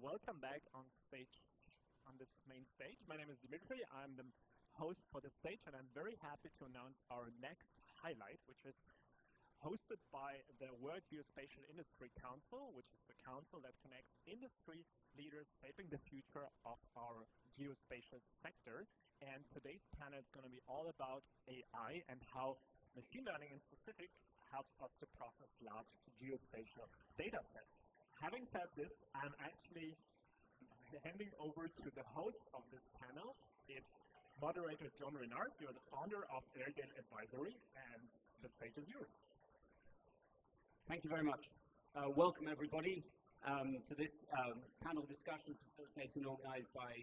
welcome back on stage, on this main stage. My name is Dimitri. I'm the host for this stage, and I'm very happy to announce our next highlight, which is hosted by the World Geospatial Industry Council, which is the council that connects industry leaders shaping the future of our geospatial sector. And today's panel is going to be all about AI and how machine learning in specific helps us to process large geospatial data sets. Having said this, I'm actually handing over to the host of this panel. It's moderator John Renard. You're the founder of INTERGEO Advisory, and the stage is yours. Thank you very much. Welcome everybody to this panel discussion facilitated and organized by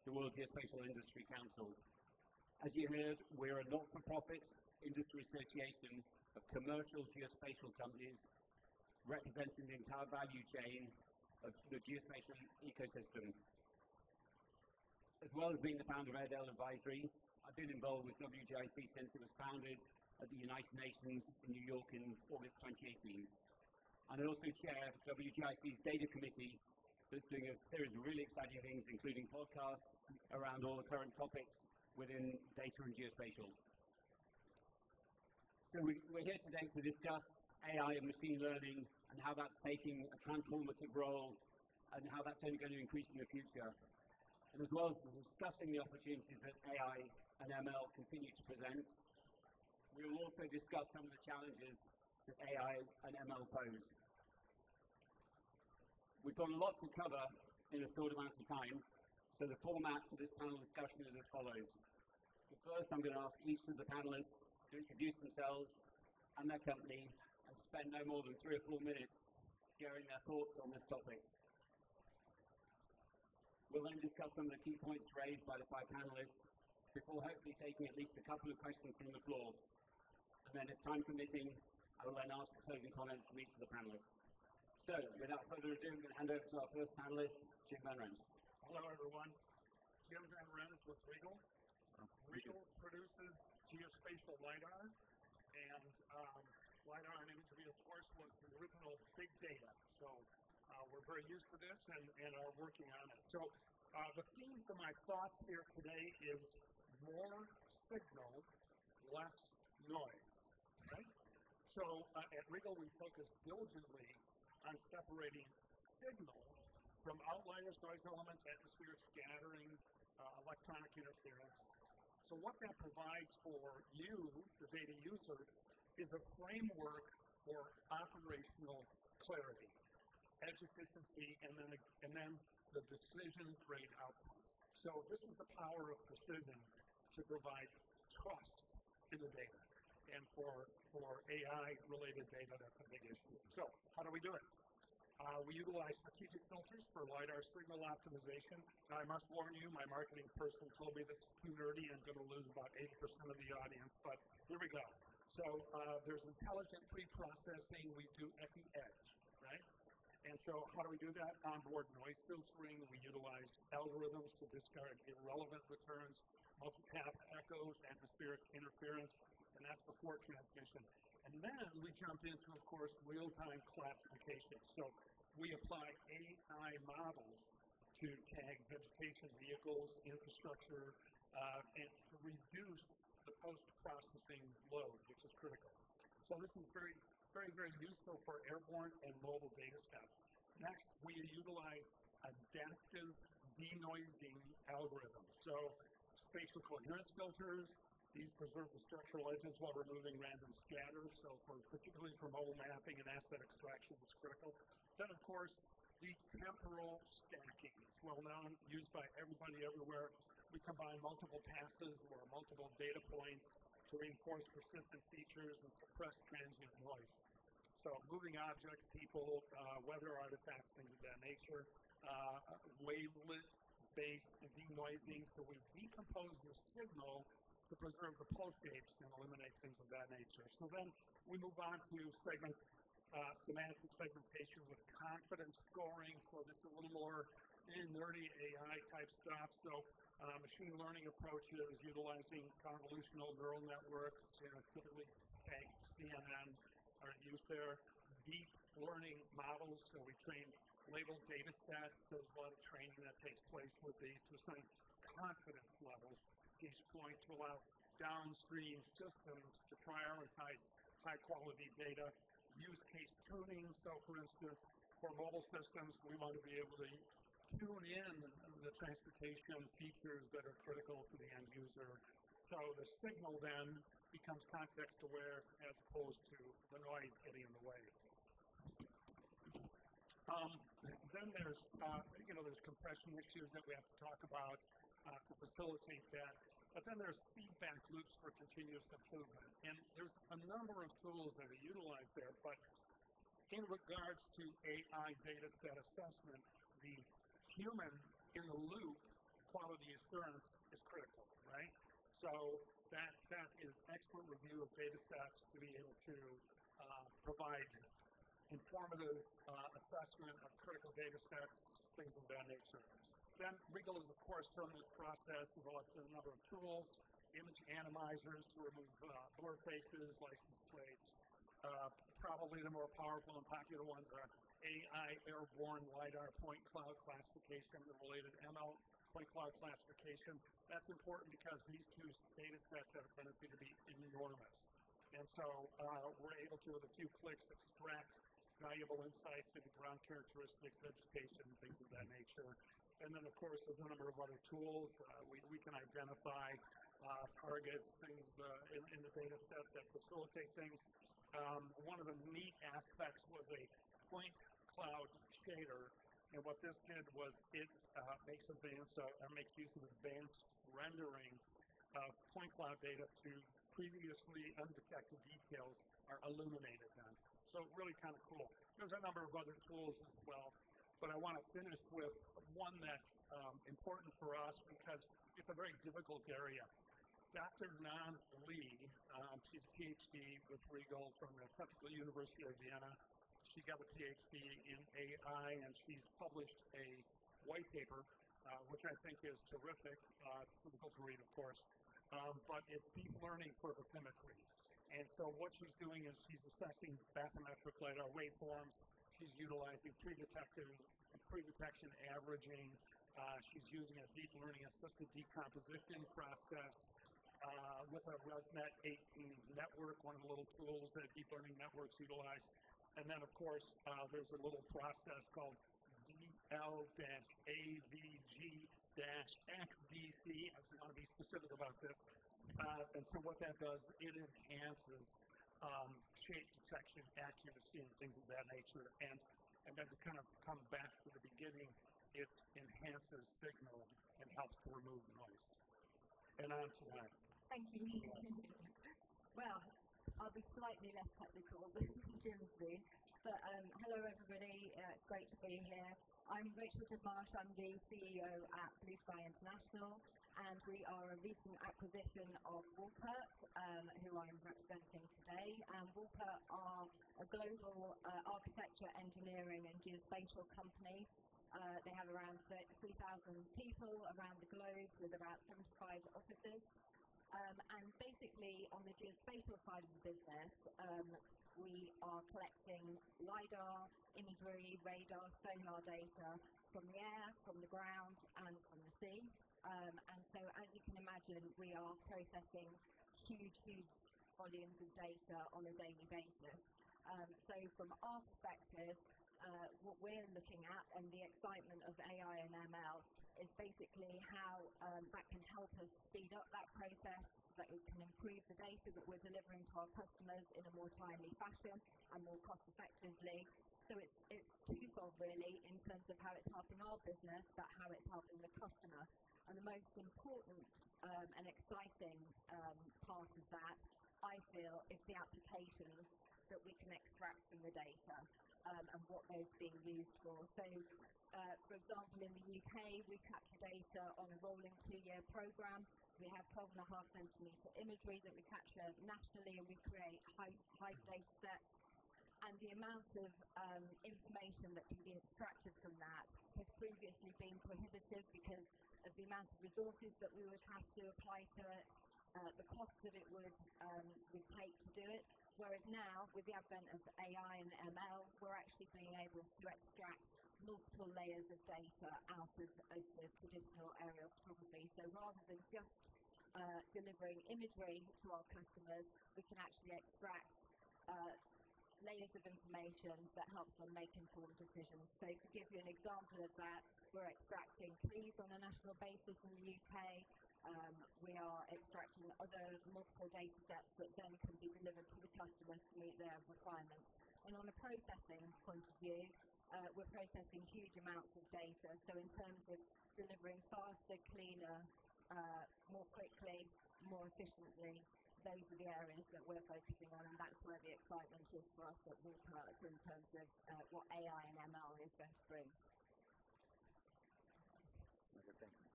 the World Geospatial Industry Council. As you heard, we're a not-for-profit industry association of commercial geospatial companies representing the entire value chain of the geospatial ecosystem. As well as being the founder of INTERGEO Advisory, I've been involved with WGISS since it was founded at the United Nations in New York in August 2018. And I also chair WGISS's data committee that's doing a series of really exciting things, including podcasts around all the current topics within data and geospatial. So we're here today to discuss AI and machine learning and how that's taking a transformative role and how that's only going to increase in the future. And as well as discussing the opportunities that AI and ML continue to present, we will also discuss some of the challenges that AI and ML pose. We've got a lot to cover in a short amount of time, so the format for this panel discussion is as follows. So first, I'm going to ask each of the panelists to introduce themselves and their company and spend no more than 3 or 4 minutes sharing their thoughts on this topic. We'll then discuss some of the key points raised by the 5 panelists before hopefully taking at least a couple of questions from the floor. And then if time permitting, I will then ask for closing comments from each of the panelists. So, without further ado, I'm going to hand over to our first panelist, Jim Van Rens. Hello, everyone. Jim Van Rens with Regal. Regal produces geospatial LiDAR, and LiDAR and imagery, of course, was the original big data. So we're very used to this and are working on it. So the theme for my thoughts here today is more signal, less noise. Right? So at Regal, we focus diligently on separating signal from outliers, noise elements, atmospheric scattering, electronic interference. So what that provides for you, the data user, is a framework for operational clarity, edge efficiency, and then the decision-grade outputs. So this is the power of precision to provide trust in the data. And for AI-related data, that's a big issue. So how do we do it? We utilize strategic filters for LiDAR signal optimization. Now, I must warn you, my marketing person told me this is too nerdy. I'm going to lose about 80% of the audience, but here we go. So there's intelligent pre-processing we do at the edge, right? And so how do we do that? Onboard noise filtering. We utilize algorithms to discard irrelevant returns, multipath echoes, atmospheric interference, and that's before transmission. And then we jump into, of course, real-time classification. So we apply AI models to tag vegetation, vehicles, infrastructure, and to reduce the post-processing load, which is critical. So this is very, very, very useful for airborne and mobile data sets. Next, we utilize adaptive denoising algorithms. So spatial coherence filters. These preserve the structural edges while removing random scatter, so particularly for mobile mapping and asset extraction is critical. Then, of course, the temporal stacking. It's well known, used by everybody everywhere. We combine multiple passes or multiple data points to reinforce persistent features and suppress transient noise. So moving objects, people, weather artifacts, things of that nature. Wavelet-based denoising, so we decompose the signal to preserve the pulse shapes and eliminate things of that nature. So then we move on to semantic segmentation with confidence scoring. So this is a little more nerdy AI type stuff. So machine learning approaches utilizing convolutional neural networks, typically tagged CNN are used there. Deep learning models, so we train labeled data sets. There's a lot of training that takes place with these to assign confidence levels at each point to allow downstream systems to prioritize high-quality data, use case tuning. So, for instance, for mobile systems, we want to be able to tune in the transportation features that are critical to the end user. So the signal then becomes context aware as opposed to the noise getting in the way. Then there's, there's compression issues that we have to talk about to facilitate that. But then there's feedback loops for continuous improvement. And there's a number of tools that are utilized there, but in regards to AI data set assessment, the human in the loop quality assurance is critical, right? So that is expert review of data sets to be able to provide informative assessment of critical data sets, things of that nature. Then Regal is, of course, from this process, developed a number of tools, image analyzers to remove blur faces, license plates. Probably the more powerful and popular ones are AI airborne LiDAR point cloud classification and related ML point cloud classification. That's important because these two data sets have a tendency to be enormous. And so we're able to, with a few clicks, extract valuable insights into ground characteristics, vegetation, things of that nature. And then, of course, there's a number of other tools. We can identify targets, things in the data set that facilitate things. One of the neat aspects was a point cloud shader, and what this did was it makes use of advanced rendering of point cloud data to previously undetected details are illuminated then. So really kind of cool. There's a number of other tools as well, but I want to finish with one that's important for us because it's a very difficult area. Dr. Nan Li, she's a PhD with Regal from the Technical University of Vienna. She got a PhD in AI, and she's published a white paper, which I think is terrific, difficult to read, of course, but it's deep learning for bathymetry. And so what she's doing is she's assessing bathymetric LiDAR waveforms. She's utilizing pre-detection averaging. She's using a deep learning assisted decomposition process with a ResNet 18 network, one of the little tools that deep learning networks utilize. And then, of course, there's a little process called DL-AVG-XDC. I just want to be specific about this. And so what that does, it enhances shape detection, accuracy, and things of that nature. And then to kind of come back to the beginning, it enhances signal and helps to remove noise. And on to that. Thank you. Well, I'll be slightly less technical than Jim's been, but hello everybody, it's great to be here. I'm Rachel Tidmarsh, I'm the CEO at Blue Sky International, and we are a recent acquisition of Woolpert, who I'm representing today. Woolpert are a global architecture, engineering and geospatial company. They have around 3,000 people around the globe with about 75 offices. And basically, on the geospatial side of the business, we are collecting LiDAR, imagery, radar, sonar data from the air, from the ground, and from the sea. And so, as you can imagine, we are processing huge volumes of data on a daily basis. So, from our perspective, what we're looking at and the excitement of AI and ML is basically how that can help us speed up that process, that it can improve the data that we're delivering to our customers in a more timely fashion and more cost effectively. So it's twofold really in terms of how it's helping our business, but how it's helping the customer. And the most important and exciting part of that, I feel, is the applications that we can extract from the data and what those are being used for. So, for example, in the UK, we capture data on a rolling 2-year program. We have 12.5 centimetre imagery that we capture nationally, and we create high data sets. And the amount of information that can be extracted from that has previously been prohibitive because of the amount of resources that we would have to apply to it, the cost that it would take to do it. Whereas now, with the advent of AI and ML, we're actually being able to extract multiple layers of data out of the traditional aerial photography. So rather than just delivering imagery to our customers, we can actually extract layers of information that helps them make informed decisions. So to give you an example of that, we're extracting trees on a national basis in the UK. We are extracting other multiple data sets that then can be delivered to the customer to meet their requirements. And on a processing point of view, we're processing huge amounts of data. So in terms of delivering faster, cleaner, more quickly, more efficiently, those are the areas that we're focusing on, and that's where the excitement is for us at Walpert in terms of what AI and ML is going to bring. Okay, thank you.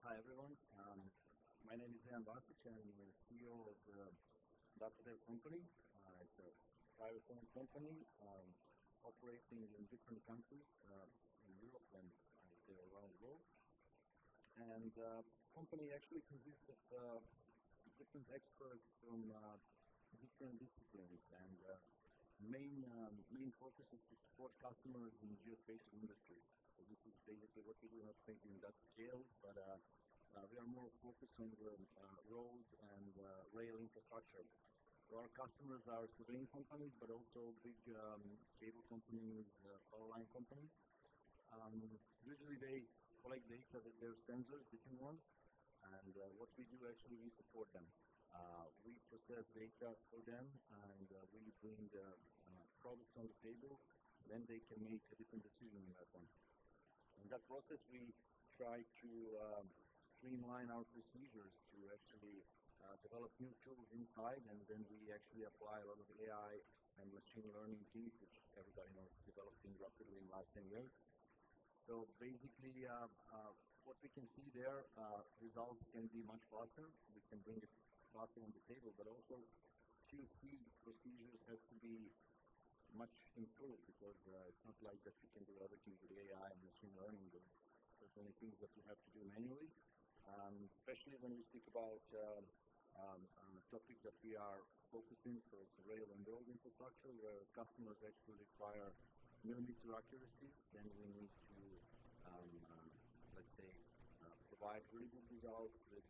Hi everyone, my name is Ian Basic. I'm the CEO of the datasets company. It's a private owned company operating in different countries in Europe and around the world. And the company actually consists of different experts from different disciplines, and main focus is to support customers in the geospatial industry. So this is basically what we do, not thinking that scale, but we are more focused on the road and rail infrastructure. So our customers are surveying companies, but also big cable companies, power line companies. Usually they collect data with their sensors, different ones, and what we do actually, we support them. We process data for them, and we bring the products on the table, then they can make a different decision on that one. In that process, we try to streamline our procedures to actually develop new tools inside, and then we actually apply a lot of AI and machine learning things, which everybody knows is developing rapidly in the last 10 years. So basically, what we can see there, results can be much faster. We can bring it faster on the table, but also QC procedures have to be much improved, because it's not like that we can do everything with AI and machine learning. There's certainly things that we have to do manually, especially when we speak about topic that we are focusing, so it's rail and road infrastructure, where customers actually require millimeter accuracy. Then we need to, let's say, provide really good results with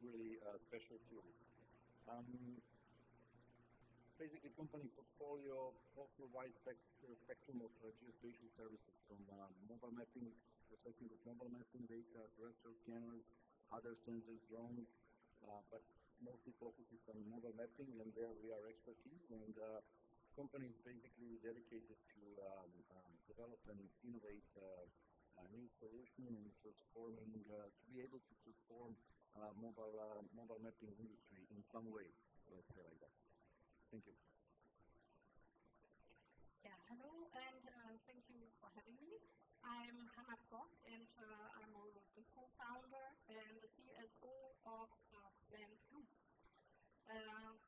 really special tools. Basically, company portfolio offer wide spectrum of geospatial services, from mobile mapping, processing of mobile mapping data, terrestrial scanners, other sensors, drones, but mostly focuses on mobile mapping, and there we are expertise. And company is basically dedicated to develop and innovate new solution and transforming, to be able to transform mobile mapping industry in some way. So let's say like that. Thank you. Yeah, hello, and thank you for having me. I'm Hannah Brock, and I'm the co-founder and the CSO of Plan Blue.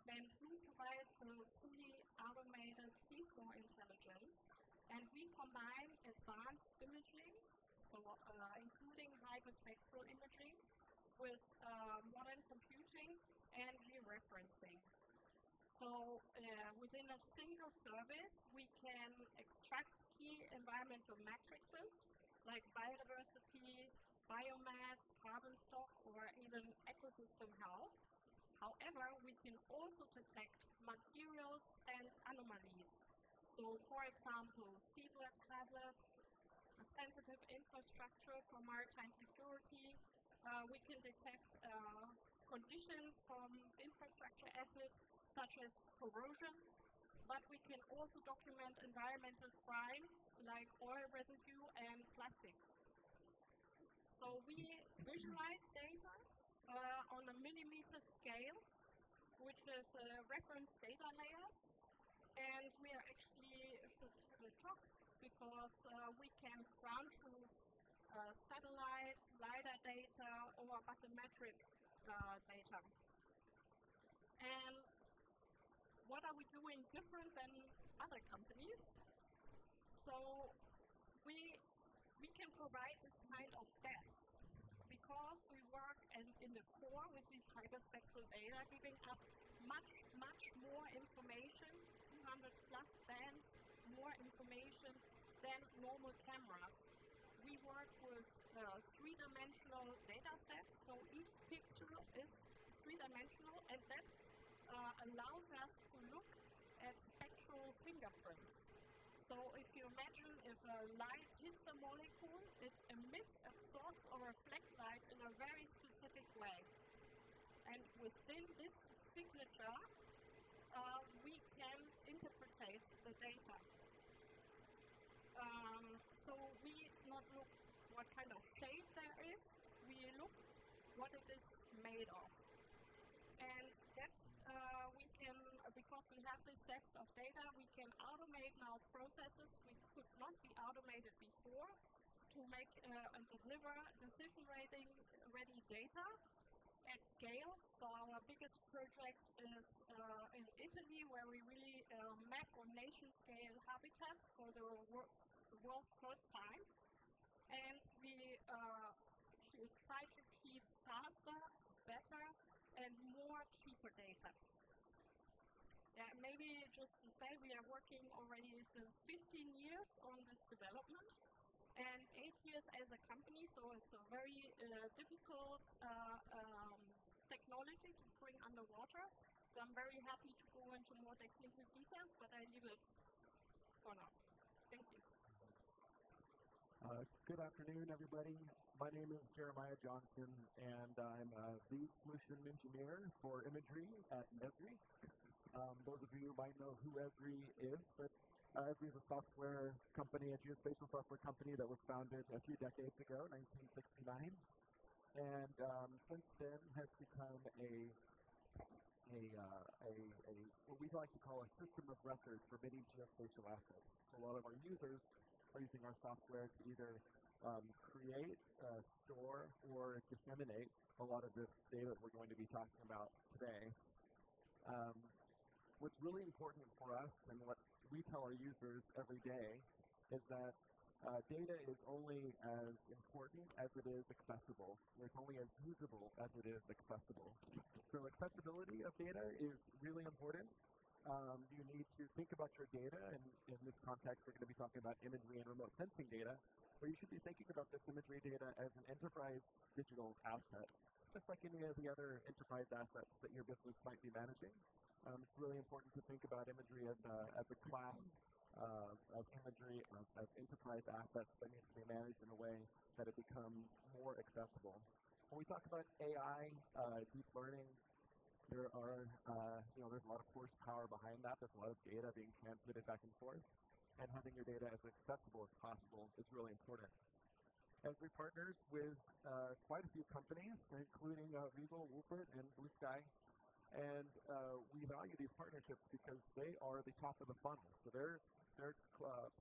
Plan Blue provides a fully automated seafloor intelligence, and we combine advanced imaging, so including hyperspectral imaging, with modern computing and georeferencing. So within a single service, we can extract key environmental matrices like biodiversity, biomass, carbon stock, or even ecosystem health. However, we can also detect materials and anomalies. So, for example, seabed hazards, a sensitive infrastructure for maritime security. We can detect conditions from infrastructure assets such as corrosion, but we can also document environmental crimes like oil residue and plastics. So we visualize data on a millimeter scale, which is reference data layers, and we are actually shocked because we can ground truth satellite, LiDAR data, or bathymetric data. And what are we doing different than other companies? So we can provide this kind of depth because we work in the core with these hyperspectral data, giving up much more information, 200 plus bands, more information than normal cameras. We work with three-dimensional data sets, so each picture is three-dimensional, and that allows us to look at spectral fingerprints. So if you imagine if a light hits a molecule, it emits, absorbs, or reflects light in a very specific way. And within this signature, we can interpret the data. So we not look what kind of shape there is, we look what it is made of. And that we can, because we have this depth of data, we can automate now processes which could not be automated before to make and deliver decision-ready data at scale. So our biggest project is in Italy, where we really map on nation-scale habitats for the world's first time. And we try to achieve faster, better, and more cheaper data. Yeah, maybe just to say, we are working already since 15 years on this development, and 8 years as a company, so it's a very difficult technology to bring underwater. So I'm very happy to go into more technical details, but I leave it for now. Thank you. Good afternoon, everybody. My name is Jeremiah Johnson, and I'm the solution engineer for imagery at Esri. Those of you might know who Esri is, but Esri is a software company, a geospatial software company that was founded a few decades ago, 1969, and since then has become what we like to call a system of record for many geospatial assets. So a lot of our users are using our software to either create, store, or disseminate a lot of this data that we're going to be talking about today. What's really important for us and what we tell our users every day is that data is only as important as it is accessible, or it's only as usable as it is accessible. So accessibility of data is really important. You need to think about your data, and in this context we're going to be talking about imagery and remote sensing data, where you should be thinking about this imagery data as an enterprise digital asset, just like any of the other enterprise assets that your business might be managing. It's really important to think about imagery as a class of imagery, of enterprise assets that needs to be managed in a way that it becomes more accessible. When we talk about AI, deep learning, there are, there's a lot of horsepower behind that. There's a lot of data being transmitted back and forth, and having your data as accessible as possible is really important. Esri partners with quite a few companies, including Regal, Wolfert, and Blue Sky, and we value these partnerships because they are the top of the funnel. So they're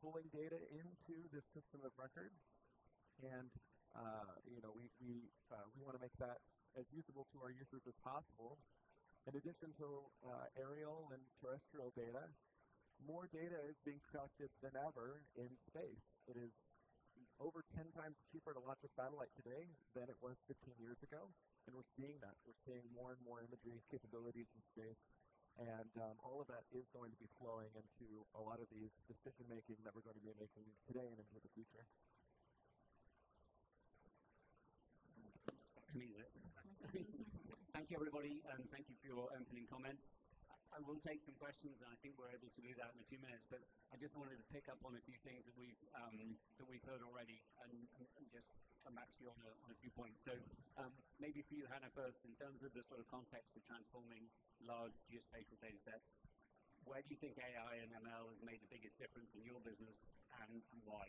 pulling data into this system of record, and we want to make that as usable to our users as possible. In addition to aerial and terrestrial data, more data is being collected than ever in space. It is over 10 times cheaper to launch a satellite today than it was 15 years ago, and we're seeing that. We're seeing more and more imagery capabilities in space, and all of that is going to be flowing into a lot of these decision-making that we're going to be making today and into the future. Thank you, everybody, and thank you for your opening comments. I will take some questions, and I think we're able to do that in a few minutes, but I just wanted to pick up on a few things that we've heard already, and just come back to you on a few points. So maybe for you, Hannah, first, in terms of the sort of context of transforming large geospatial data sets, where do you think AI and ML has made the biggest difference in your business, and why?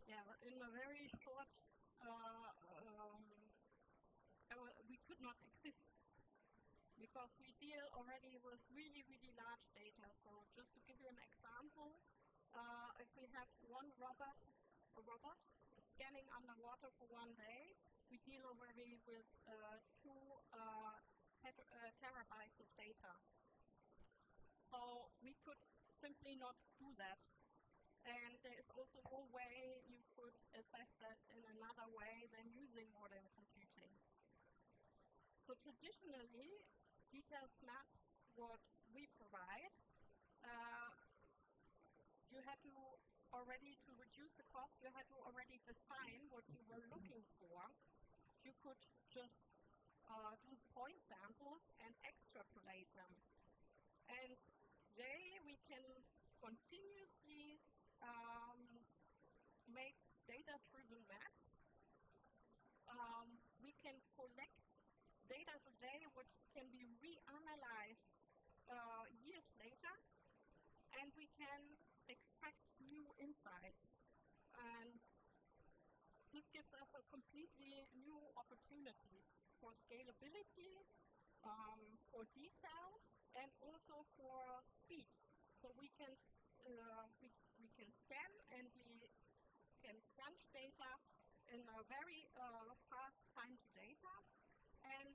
Yeah, in a very short, we could not exist because we deal already with really, really large data. So just to give you an example, if we have a robot scanning underwater for one day, we deal already with 2 terabytes of data. So we could simply not do that. And there is also no way you could assess that in another way than using modern computing. So traditionally, detailed maps, what we provide, you had to already, to reduce the cost, you had to already define what you were looking for. You could just do point samples and extrapolate them. And today we can continuously make data-driven maps. We can collect data today which can be reanalyzed years later, and we can extract new insights. And this gives us a completely new opportunity for scalability, for detail, and also for speed. So we can scan and we can crunch data in a very fast time to data, and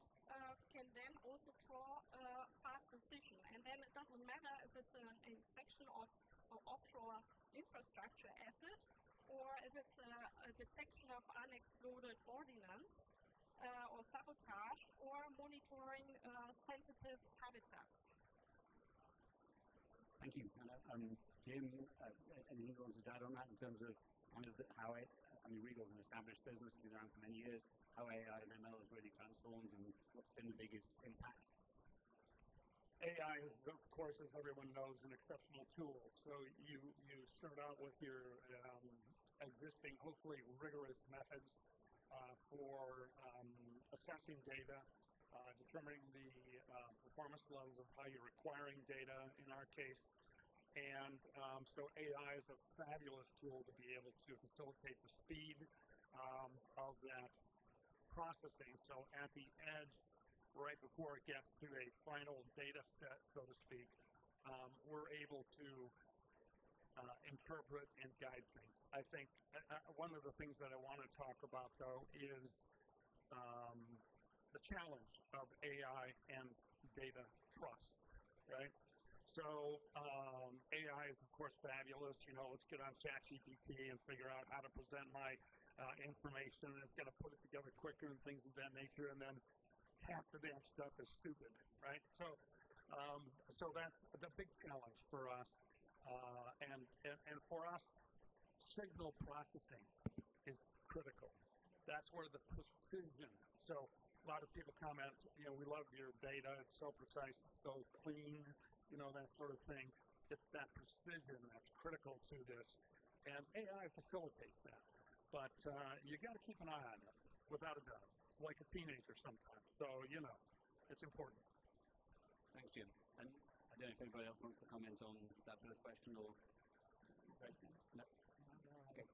can then also draw a fast decision. And then it doesn't matter if it's an inspection of an offshore infrastructure asset, or if it's a detection of unexploded ordnance, or sabotage, or monitoring sensitive habitats. Thank you. Jim, anything you want to add on that in terms of how Regal's an established business, been around for many years, how AI and ML has really transformed, and what's been the biggest impact? AI is, of course, as everyone knows, an exceptional tool. So you start out with your existing, hopefully rigorous methods for assessing data, determining the performance levels of how you're acquiring data, in our case. And so AI is a fabulous tool to be able to facilitate the speed of that processing. So at the edge, right before it gets to a final data set, so to speak, we're able to interpret and guide things. I think one of the things that I want to talk about, though, is the challenge of AI and data trust, right? So AI is, of course, fabulous. You know, let's get on ChatGPT and figure out how to present my information, and it's going to put it together quicker and things of that nature, and then half the damn stuff is stupid, right? So that's the big challenge for us. And for us, signal processing is critical. That's where the precision. So a lot of people comment, you know, we love your data. It's so precise. It's so clean. You know, that sort of thing. It's that precision that's critical to this. And AI facilitates that. But you got to keep an eye on it, without a doubt. It's like a teenager sometimes. So, you know, it's important. Thanks, Jim. And I don't know if anybody else wants to comment on that first question or... No? Okay.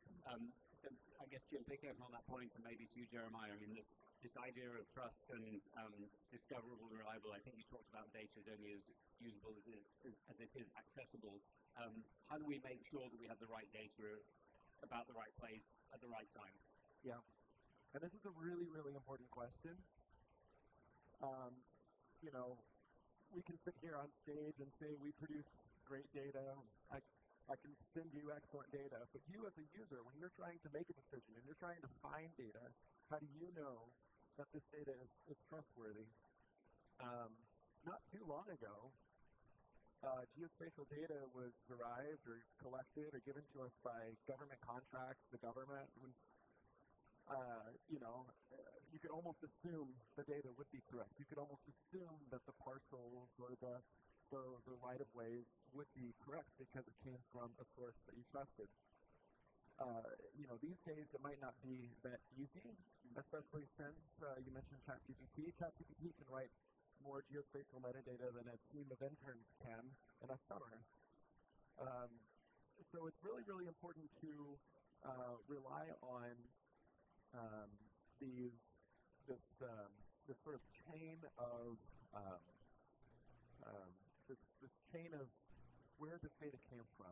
So I guess, Jim, picking up on that point, and maybe to you, Jeremiah, I mean, this idea of trust and discoverable and reliable, I think you talked about data is only as usable as it is accessible. How do we make sure that we have the right data about the right place at the right time? Yeah. And this is a really, really important question. You know, we can sit here on stage and say we produce great data. I can send you excellent data, but you as a user, when you're trying to make a decision and you're trying to find data, how do you know that this data is trustworthy? Not too long ago, geospatial data was derived or collected or given to us by government contracts, the government. You know, you could almost assume the data would be correct. You could almost assume that the parcels or the right-of-ways would be correct because it came from a source that you trusted. You know, these days it might not be that easy, especially since you mentioned ChatGPT. ChatGPT can write more geospatial metadata than a team of interns can in a summer. So it's really, really important to rely on this sort of chain of this chain of where this data came from,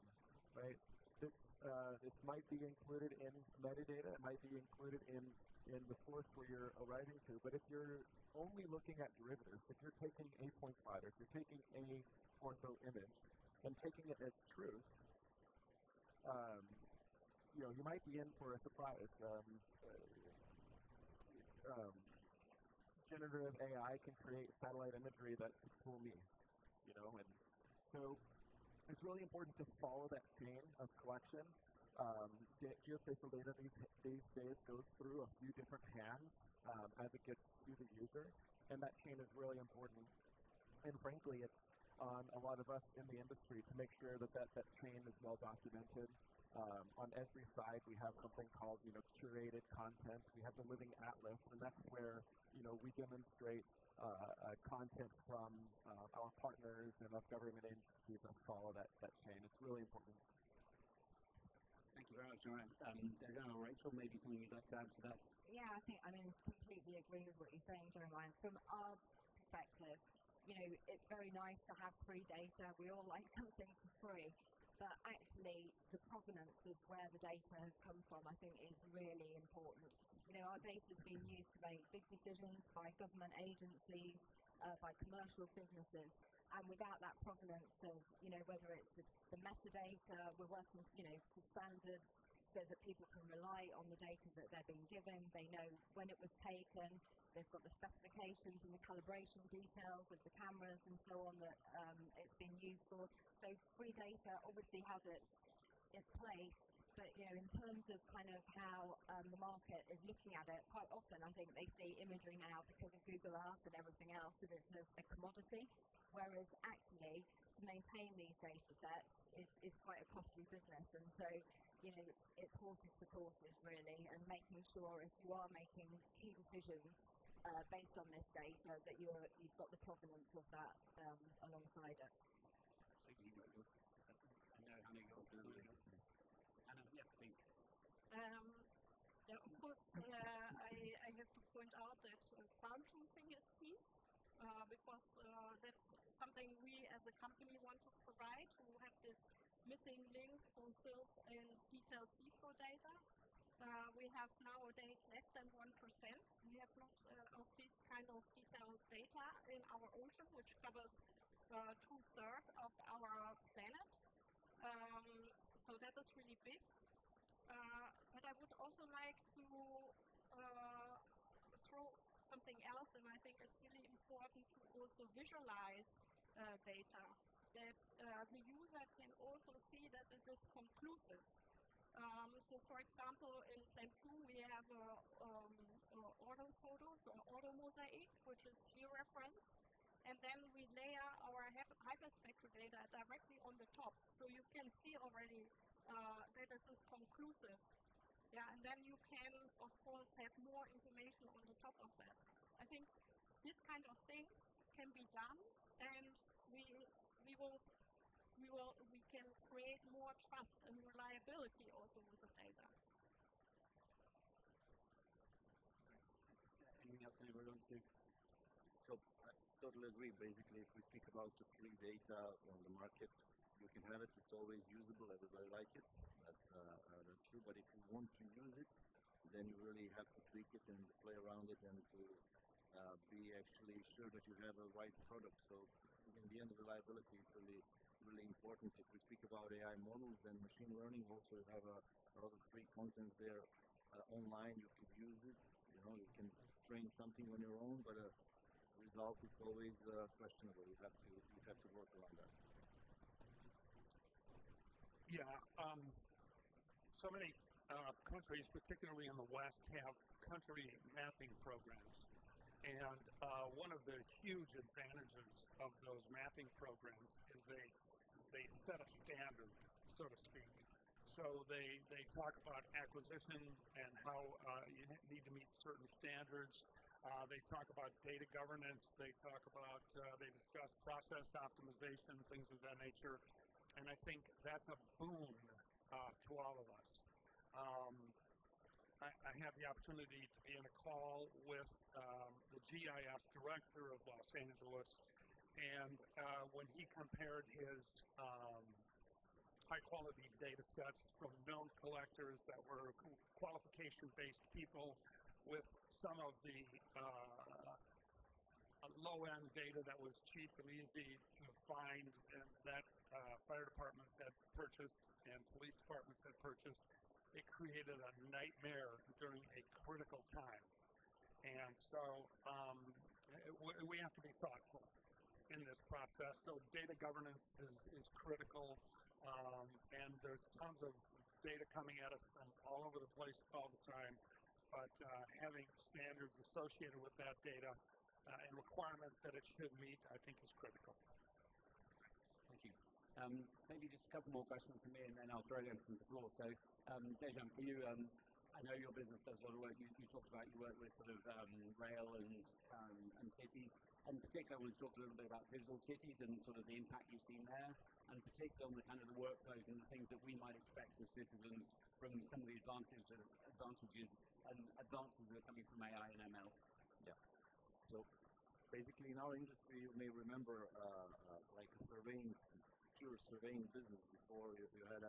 right? It might be included in metadata, it might be included in the source where you're arriving to, but if you're only looking at derivatives, if you're taking a point cloud, if you're taking a ortho image and taking it as truth, you know, you might be in for a surprise. Generative AI can create satellite imagery that could fool me, you know, and so it's really important to follow that chain of collection. Geospatial data these days goes through a few different hands as it gets to the user, and that chain is really important. And frankly, it's on a lot of us in the industry to make sure that that chain is well documented. On every side, we have something called, curated content. We have the living atlas, and that's where, we demonstrate content from our partners and of government agencies that follow that chain. It's really important. Thank you very much, Jeremiah. Rachel, maybe something you'd like to add to that? Yeah, completely agree with what you're saying, Jeremiah. From our perspective, it's very nice to have free data. We all like something for free. But actually, the provenance of where the data has come from, I think, is really important. Our data is being used to make big decisions by government agencies, by commercial businesses, and without that provenance of, whether it's the metadata, we're working, to standards so that people can rely on the data that they're being given. They know when it was taken. They've got the specifications and the calibration details of the cameras and so on that it's been used for. So free data obviously has its place, but in terms of kind of how the market is looking at it, quite often I think they see imagery now because of Google Earth and everything else that it's a commodity, whereas actually to maintain these data sets is quite a costly business. And so it's horses for courses really, and making sure if you are making key decisions based on this data that you've got the provenance of that alongside it. So Hannah, go through. Hannah, yeah, please. Yeah, of course, I have to point out that farm truthing is key, because that's something we as a company want to provide, to have this missing link for stills and detailed seafloor data. We have nowadays less than 1%. We have not of this kind of detailed data in our ocean, which covers 2/3 of our planet. So that is really big. But I would also like to throw something else, and I think it's really important to also visualize data, that the user can also see that it is conclusive. So for example, in Plan 2 we have auto photos or auto mosaic, which is georeference, and then we layer our hyperspectral data directly on the top. So you can see already that this is conclusive. Yeah, and then you can, of course, have more information on the top of that. I think this kind of things can be done, and we can create more trust and reliability also with the data. Anything else anybody wants to? So I totally agree. Basically, if we speak about the free data on the market, you can have it. It's always usable. Everybody likes it. That's true. But if you want to use it, then you really have to tweak it and play around it and to be actually sure that you have a right product. So in the end, reliability is really important. If we speak about AI models and machine learning, also you have a lot of free content there online. You can use it. You can train something on your own, but the result is always questionable. You have to work around that. Yeah, so many countries, particularly in the West, have country mapping programs. And one of the huge advantages of those mapping programs is they set a standard, so to speak. So they talk about acquisition and how you need to meet certain standards. They talk about data governance. They discuss process optimization, things of that nature. And I think that's a boon to all of us. I had the opportunity to be in a call with the GIS director of Los Angeles, and when he compared his high-quality data sets from known collectors that were qualification-based people with some of the low-end data that was cheap and easy to find and that fire departments had purchased and police departments had purchased, it created a nightmare during a critical time. And so we have to be thoughtful. in this process. So data governance is critical, and there's tons of data coming at us from all over the place all the time. But having standards associated with that data and requirements that it should meet, I think, is critical. Thank you. Maybe just a couple more questions from me, and then I'll throw it open to the floor. So, Dejan, for you, I know your business does a lot of work. You talked about you work with sort of rail and cities. And particularly, I want to talk a little bit about visual cities and sort of the impact you've seen there, and particularly on the kind of the workflows and the things that we might expect as citizens from some of the advantages and advances that are coming from AI and ML. Yeah. So basically, in our industry, you may remember like a pure surveying business. Before you had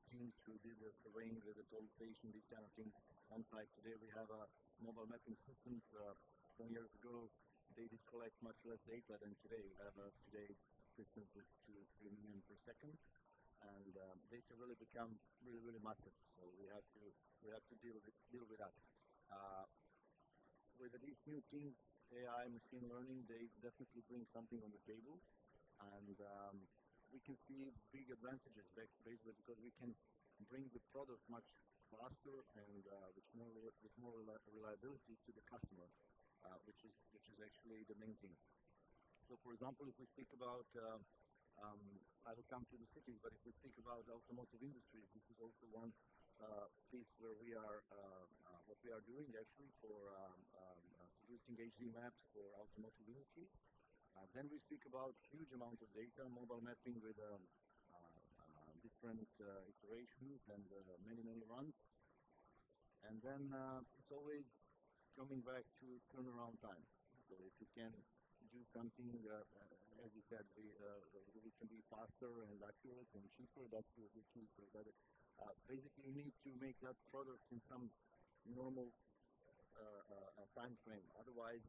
teams who did the surveying with the toll station, these kind of things on site. Today we have mobile mapping systems. 10 years ago, they did collect much less data than today. We have today systems with 2-3 million per second, and data really become really massive. So we have to deal with that. With these new things, AI, machine learning, they definitely bring something on the table, and we can see big advantages basically because we can bring the product much faster and with more reliability to the customer, which is actually the main thing. So, for example, if we speak about, I will come to the cities, but if we speak about automotive industry, this is also one piece where we are, what we are doing actually for producing HD maps for automotive industry. Then we speak about huge amount of data, mobile mapping with different iterations and many runs. And then it's always coming back to turnaround time. So if you can do something, as you said, we can be faster and accurate and cheaper. That's the key for that. Basically, you need to make that product in some normal time frame. Otherwise,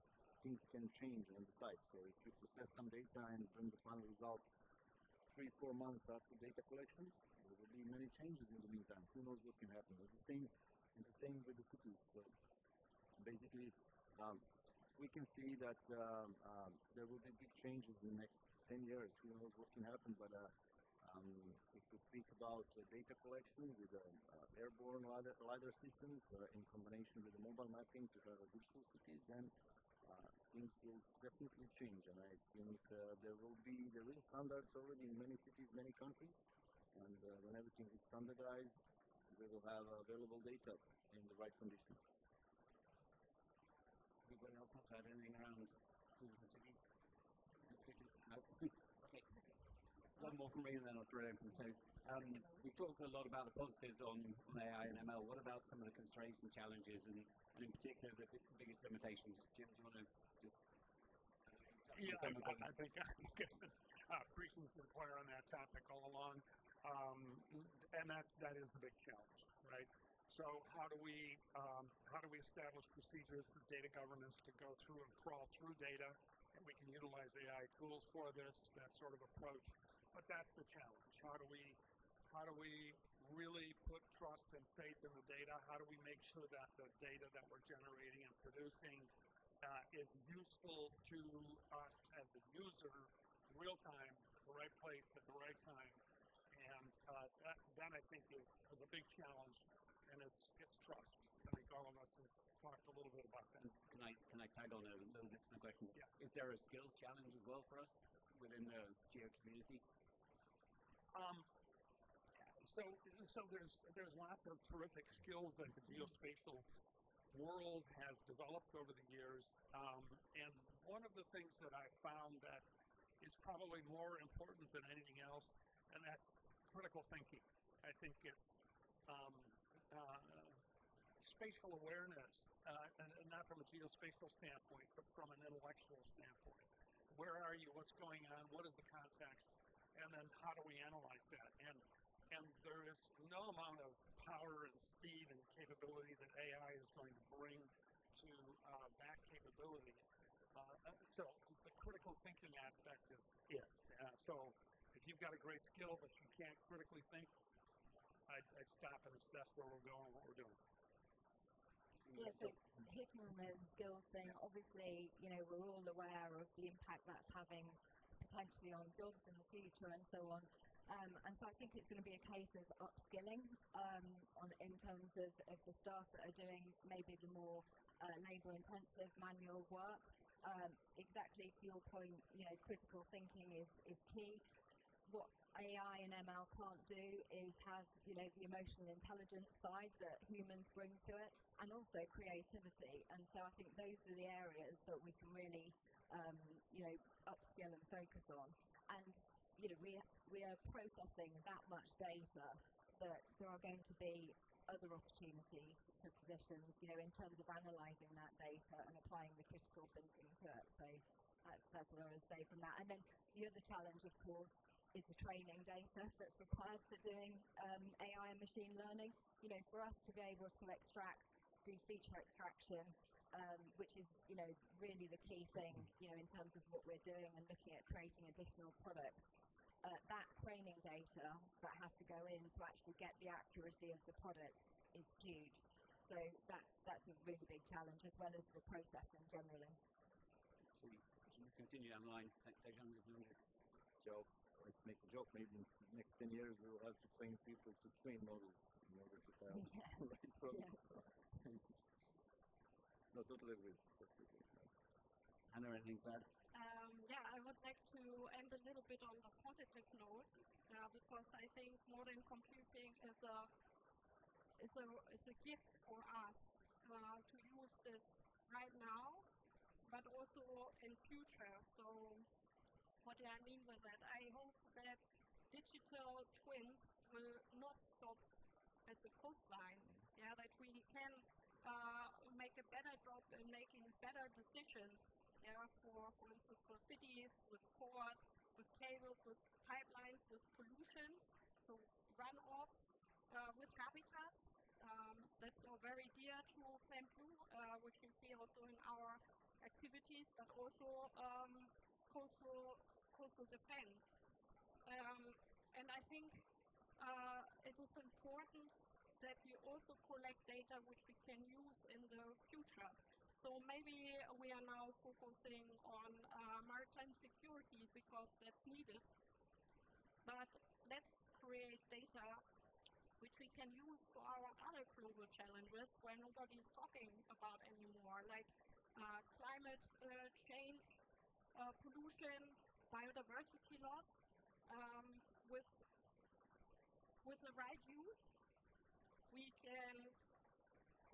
things can change on the site. So if you process some data and bring the final result 3-4 months after data collection, there will be many changes in the meantime. Who knows what can happen? It's the same with the cities. So basically, we can see that there will be big changes in the next 10 years. Who knows what can happen? But if we speak about data collection with airborne LiDAR systems in combination with the mobile mapping to have a digital cities, then things will definitely change. And I think there is standards already in many cities, many countries. And when everything is standardized, we will have available data in the right conditions. Anybody else want to add anything around the city? No? Okay. One more from me and then I'll throw it open. So we've talked a lot about the positives on AI and ML. What about some of the constraints and challenges and in particular the biggest limitations? Jim, do you want to just I think Christian's been clear on that topic all along, and that is the big challenge, right? So how do we establish procedures for data governance to go through and crawl through data, and we can utilize AI tools for this, that sort of approach. But that's the challenge. How do we really put trust and faith in the data? How do we make sure that the data that we're generating and producing is useful to us as the user, real time, at the right place, at the right time? And that I think is the big challenge, and it's trust. I think all of us have talked a little bit about that. Can I tag on a little bit to the question? Yeah. Is there a skills challenge as well for us within the geo community? So there's lots of terrific skills that the geospatial world has developed over the years, and one of the things that I found that is probably more important than anything else, and that's critical thinking. I think it's spatial awareness, and not from a geospatial standpoint, but from an intellectual standpoint. Where are you? What's going on? What is the context? And then how do we analyze that? And there is no amount of power and speed and capability that AI is going to bring to that capability. So the critical thinking aspect is it. So if you've got a great skill but you can't critically think, I'd stop and assess where we're going and what we're doing. Yeah, so hitting on the skills thing, obviously, you know, we're all aware of the impact that's having potentially on jobs in the future and so on. And so I think it's going to be a case of upskilling in terms of the staff that are doing maybe the more labour-intensive manual work. Exactly to your point, you know, critical thinking is key. What AI and ML can't do is have, you know, the emotional intelligence side that humans bring to it, and also creativity. And so I think those are the areas that we can really, you know, upskill and focus on. And you know, we are processing that much data that there are going to be other opportunities for positions, you know, in terms of analysing that data and applying the critical thinking to it. So that's what I would say from that. And then the other challenge, of course, is the training data that's required for doing AI and machine learning. You know, for us to be able to do feature extraction, which is, you know, really the key thing, you know, in terms of what we're doing and looking at creating additional products. That training data that has to go in to actually get the accuracy of the product is huge. So that's a really big challenge, as well as the processing generally. So you continue online, joke. Let's make a joke. Maybe in the next 10 years we will have to train people to train models in order to have the right product. No, totally agree. Hannah, anything to add? Yeah, I would like to end a little bit on the positive note, because I think modern computing is a gift for us to use this right now, but also in future. So what do I mean with that? I hope that digital twins will not stop at the coastline. Yeah, that we can make a better job in making better decisions. Yeah, for instance, for cities, with ports, with cables, with pipelines, with pollution, so runoff, with habitat. That's all very dear to Plan Blue, which you see also in our activities, but also coastal defense. And I think it is important that we also collect data which we can use in the future. So maybe we are now focusing on maritime security because that's needed. But let's create data which we can use for our other global challenges where nobody is talking about anymore, like climate change, pollution, biodiversity loss. With the right use, we can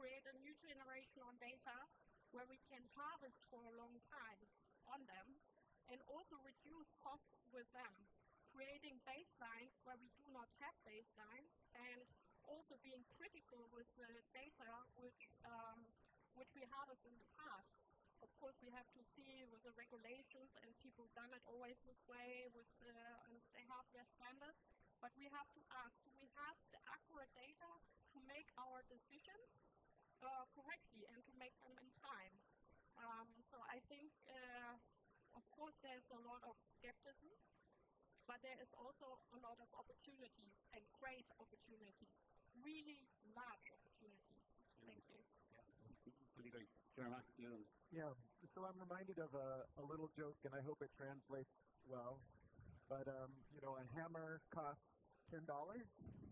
create a new generation of data where we can harvest for a long time on them and also reduce costs with them, creating baselines where we do not have baselines, and also being critical with the data which we harvest in the past. Of course, we have to see with the regulations, and people done it always this way, and they have their standards, but we have to ask, do we have the accurate data to make our decisions correctly and to make them in time? So I think, of course, there's a lot of skepticism, but there is also a lot of opportunities and great opportunities, really large opportunities. Thank you. Really great. Jeremiah, Yeah, so I'm reminded of a little joke, and I hope it translates well. But, you know, a hammer costs $10,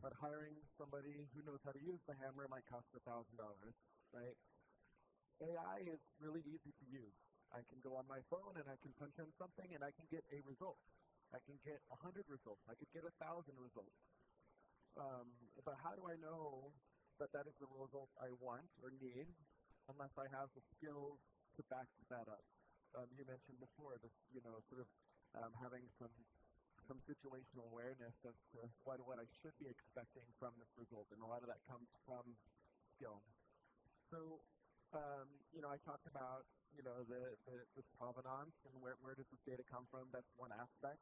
but hiring somebody who knows how to use the hammer might cost $1,000, right? AI is really easy to use. I can go on my phone and I can punch in something and I can get a result. I can get 100 results. I could get 1,000 results. But how do I know that that is the result I want or need unless I have the skills to back that up? You mentioned before this, you know, sort of having some situational awareness as to what I should be expecting from this result, and a lot of that comes from skill. So, you know, I talked about, you know, this provenance and where does this data come from. That's one aspect.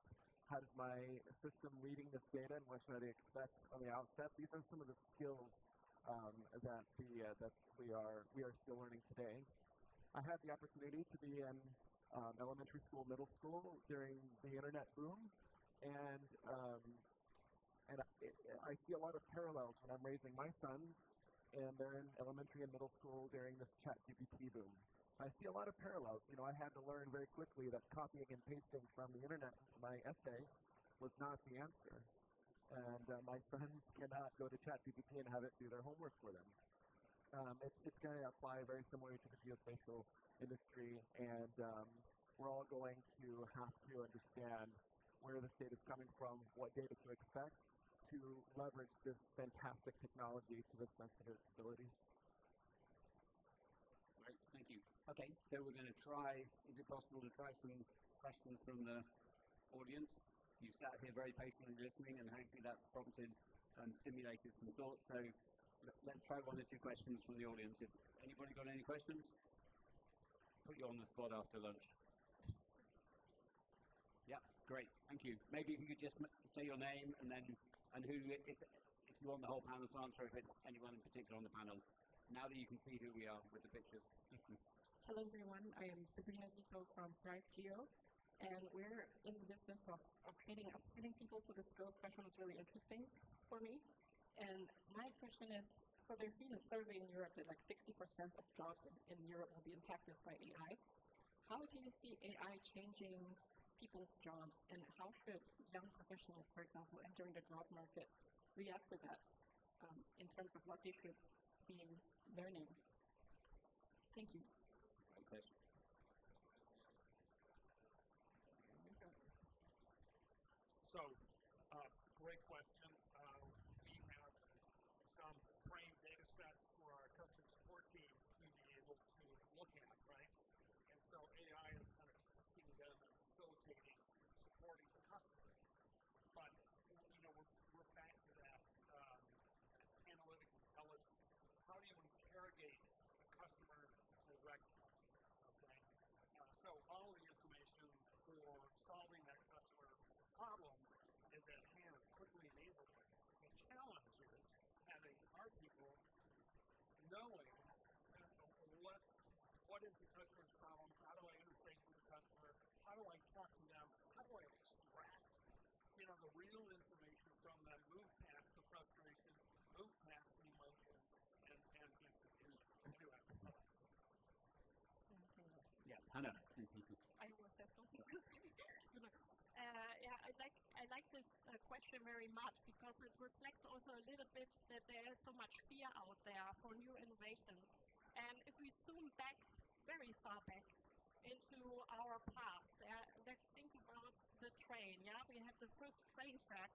How does my system reading this data, and what should I expect on the outset? These are some of the skills that we are still learning today. I had the opportunity to be in elementary school, middle school during the internet boom, and I see a lot of parallels when I'm raising my sons and they're in elementary and middle school during this ChatGPT boom. I see a lot of parallels. You know, I had to learn very quickly that copying and pasting from the internet into my essay was not the answer. And my friends cannot go to ChatGPT and have it do their homework for them. It's going to apply very similarly to the geospatial industry, and we're all going to have to understand where this data is coming from, what data to expect, to leverage this fantastic technology to its best of its abilities. Great, thank you. Okay, so we're going to try, is it possible to try some questions from the audience? You sat here very patiently listening, and hopefully that's prompted and stimulated some thoughts. So let's try one or two questions from the audience. If anybody got any questions? Put you on the spot after lunch. Yeah, great, thank you. Maybe if you could just say your name and then who, if you want the whole panel to answer, if it's anyone in particular on the panel. Now that you can see who we are with the pictures. Hello everyone, I am Sabrina Zito from WGIST, and we're in the business of creating upskilling people, so this skills question is really interesting for me. And my question is, so there's been a survey in Europe that like 60% of jobs in Europe will be impacted by AI. How do you see AI changing people's jobs, and how should young professionals, for example, entering the job market react to that in terms of what they should be learning? Thank you. Great question. So, great question. We have some trained data sets for our customer support team to be able to look at, right? And so AI is kind of assisting them and facilitating, supporting the customer. But, you know, we're back to that analytic intelligence. How do you interrogate the customer directly? Okay? So all the information for solving that customer's problem is at hand, quickly and easily. The challenge is having our people knowing what is the customer's problem, how do I interface with the customer, how do I talk to them, how do I extract, you know, the real information from them, move past the frustration, move past the emotion, and into action. Yeah, Hannah. I will say something. Yeah, I like this question very much because it reflects also a little bit that there is so much fear out there for new innovations. And if we zoom back, very far back, into our past, let's think about the train. Yeah, we had the first train track.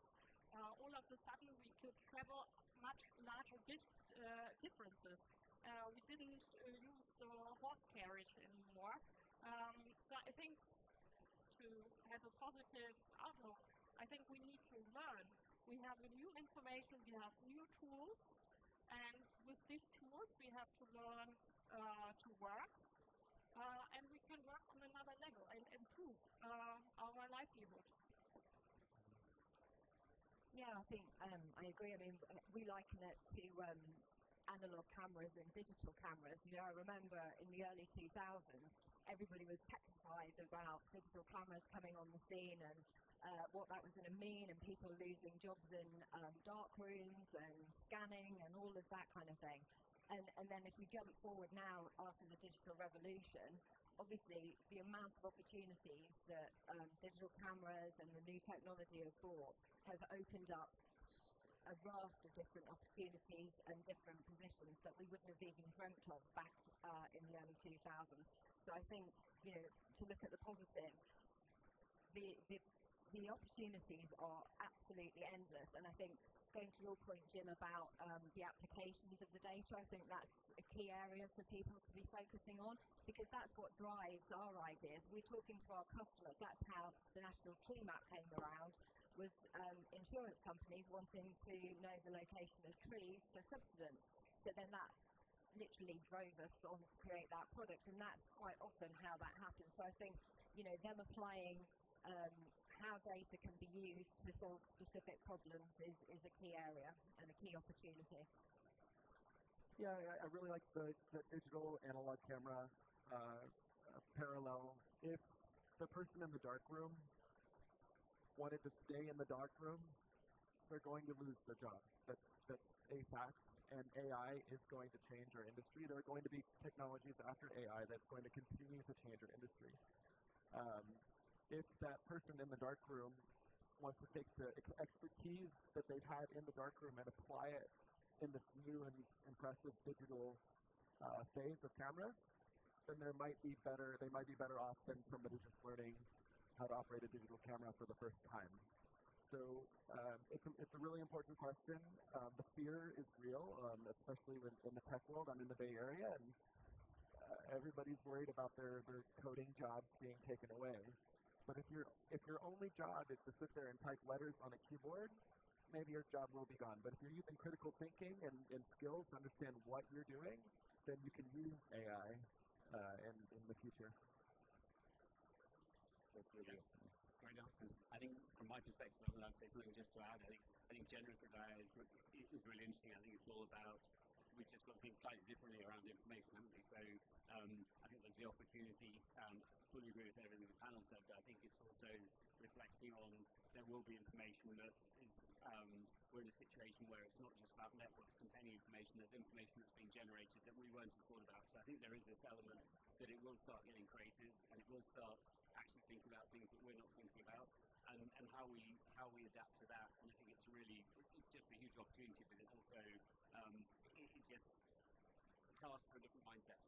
All of a sudden, we could travel much larger distances. We didn't use the horse carriage anymore. So I think to have a positive outlook, I think we need to learn. We have new information, we have new tools, and with these tools we have to learn to work, and we can work on another level and improve our livelihood. Yeah, I think I agree. I mean, we liken it to analog cameras and digital cameras. You know, I remember in the early 2000s, everybody was petrified about digital cameras coming on the scene and what that was going to mean, and people losing jobs in dark rooms and scanning and all of that kind of thing. And then if we jump forward now after the digital revolution, obviously the amount of opportunities that digital cameras and the new technology have brought have opened up a raft of different opportunities and different positions that we wouldn't have even dreamt of back in the early 2000s. So I think, you know, to look at the positive, the opportunities are absolutely endless. And I think, going to your point, Jim, about the applications of the data, I think that's a key area for people to be focusing on, because that's what drives our ideas. We're talking to our customers. That's how the National Tree Map came around, with insurance companies wanting to know the location of trees for subsidence. So then that literally drove us on to create that product, and that's quite often how that happens. So I think, you know, them applying how data can be used to solve specific problems is a key area and a key opportunity. Yeah, I really like the digital analog camera parallel. If the person in the dark room wanted to stay in the dark room, they're going to lose their job. That's a fact. and AI is going to change our industry. There are going to be technologies after AI that's going to continue to change our industry. If that person in the dark room wants to take the expertise that they've had in the dark room and apply it in this new and impressive digital phase of cameras, then they might be better off than somebody just learning how to operate a digital camera for the first time. So it's a really important question. The fear is real, especially in the tech world. I'm in the Bay Area, and everybody's worried about their coding jobs being taken away. But if your only job is to sit there and type letters on a keyboard, maybe your job will be gone. But if you're using critical thinking and skills to understand what you're doing, then you can use AI in the future. Great answers. I think from my perspective, I'd say something just to add. I think generative AI is really interesting. I think it's all about, we've just got to think slightly differently around information, haven't we? So I think there's the opportunity, fully agree with everything the panel said, but I think it's also reflecting on there will be information that is, we're in a situation where it's not just about networks containing information, there's information that's being generated that we weren't have thought about. So I think there is this element that it will start getting creative and it will start actually thinking about things that we're not thinking about and how we adapt to that. And I think it's just a huge opportunity, but it also it just casts for a different mindset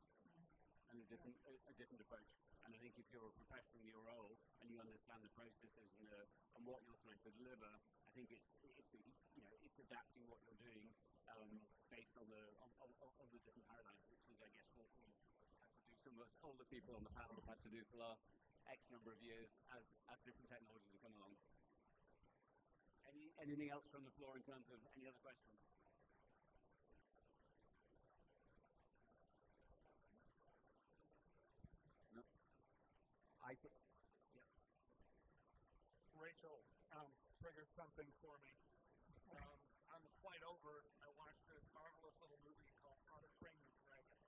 and a different approach. And I think if you're a professional in your role and you understand the processes and what you're trying to deliver, I think it's adapting what you're doing based on the different paradigms, which is, I guess, what we had to do. Some of us older people on the panel have had to do for the last X number of years as different technologies have come along. Anything else from the floor in terms of any other questions? No. I think. Yeah. Rachel triggered something for me. On the flight over, I watched this marvelous little movie called How to Train Your Dragon.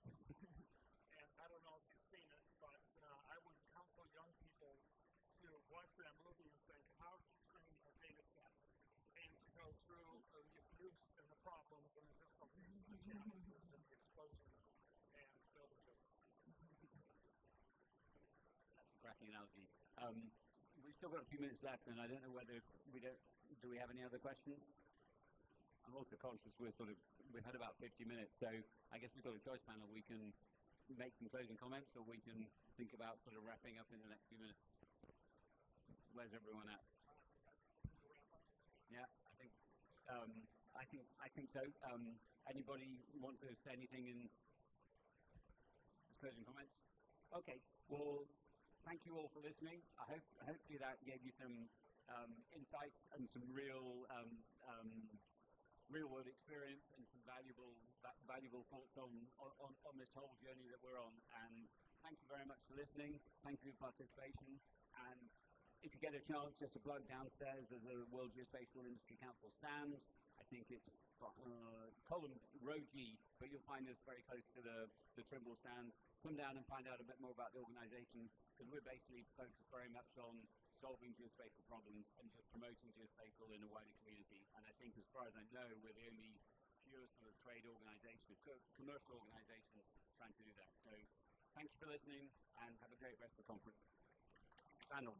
And I don't know if you've seen it, but I would counsel young people to watch that movie and think how to train a data set and to go through the abuse and the problems and the difficulties and the challenges and the explosion and build a system. That's a cracking analogy. We've still got a few minutes left, and I don't know whether do we have any other questions? I'm also conscious we've had about 50 minutes, so I guess we've got a choice panel. We can make some closing comments, or we can think about sort of wrapping up in the next few minutes. Where's everyone at? Yeah, I think so. Anybody want to say anything in closing comments? Okay. Well, thank you all for listening. Hopefully that gave you some insights and some real world experience and some valuable thoughts on this whole journey that we're on. And thank you very much for listening. Thank you for your participation. And if you get a chance, just to plug downstairs, there's a World Geospatial Industry Council stand. I think it's column row G, but you'll find us very close to the Trimble stand. Come down and find out a bit more about the organisation, because we're basically focused very much on solving geospatial problems and just promoting geospatial in a wider community. And I think, as far as I know, we're the only pure sort of trade organisation, commercial organisations trying to do that. So thank you for listening, and have a great rest of the conference. Panel.